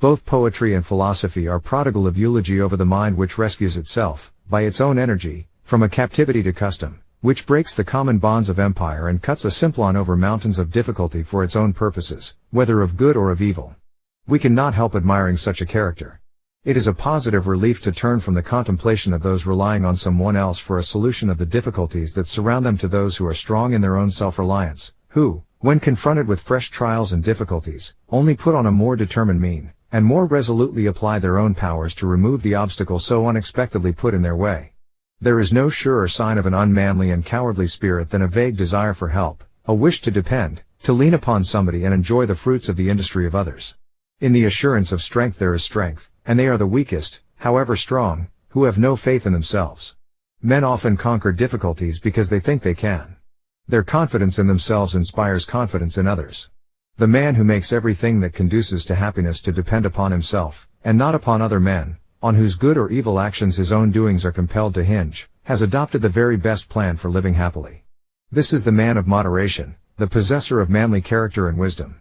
Both poetry and philosophy are prodigal of eulogy over the mind which rescues itself, by its own energy, from a captivity to custom, which breaks the common bonds of empire and cuts a simplon over mountains of difficulty for its own purposes, whether of good or of evil. We cannot help admiring such a character. It is a positive relief to turn from the contemplation of those relying on someone else for a solution of the difficulties that surround them to those who are strong in their own self-reliance, who, when confronted with fresh trials and difficulties, only put on a more determined mien, and more resolutely apply their own powers to remove the obstacle so unexpectedly put in their way. There is no surer sign of an unmanly and cowardly spirit than a vague desire for help, a wish to depend, to lean upon somebody and enjoy the fruits of the industry of others. In the assurance of strength there is strength, and they are the weakest, however strong, who have no faith in themselves. Men often conquer difficulties because they think they can. Their confidence in themselves inspires confidence in others. The man who makes everything that conduces to happiness to depend upon himself, and not upon other men, on whose good or evil actions his own doings are compelled to hinge, has adopted the very best plan for living happily. This is the man of moderation, the possessor of manly character and wisdom.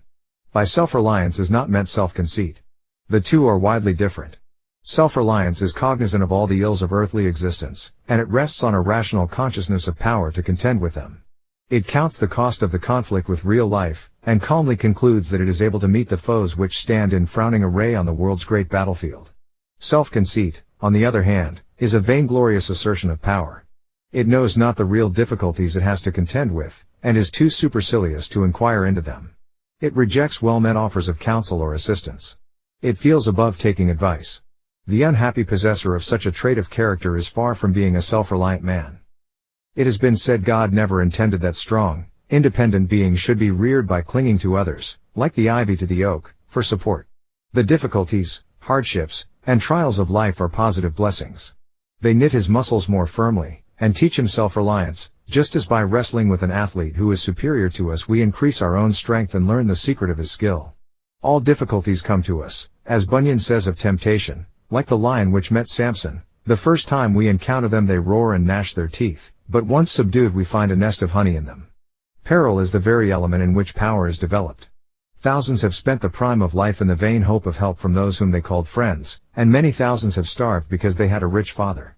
By self-reliance is not meant self-conceit. The two are widely different. Self-reliance is cognizant of all the ills of earthly existence, and it rests on a rational consciousness of power to contend with them. It counts the cost of the conflict with real life, and calmly concludes that it is able to meet the foes which stand in frowning array on the world's great battlefield. Self-conceit, on the other hand, is a vainglorious assertion of power. It knows not the real difficulties it has to contend with, and is too supercilious to inquire into them. It rejects well-meant offers of counsel or assistance. It feels above taking advice. The unhappy possessor of such a trait of character is far from being a self-reliant man. It has been said God never intended that strong, independent beings should be reared by clinging to others, like the ivy to the oak, for support. The difficulties, hardships, and trials of life are positive blessings. They knit his muscles more firmly, and teach him self-reliance, just as by wrestling with an athlete who is superior to us we increase our own strength and learn the secret of his skill. All difficulties come to us, as Bunyan says of temptation, like the lion which met Samson. The first time we encounter them they roar and gnash their teeth, but once subdued we find a nest of honey in them. Peril is the very element in which power is developed. Thousands have spent the prime of life in the vain hope of help from those whom they called friends, and many thousands have starved because they had a rich father.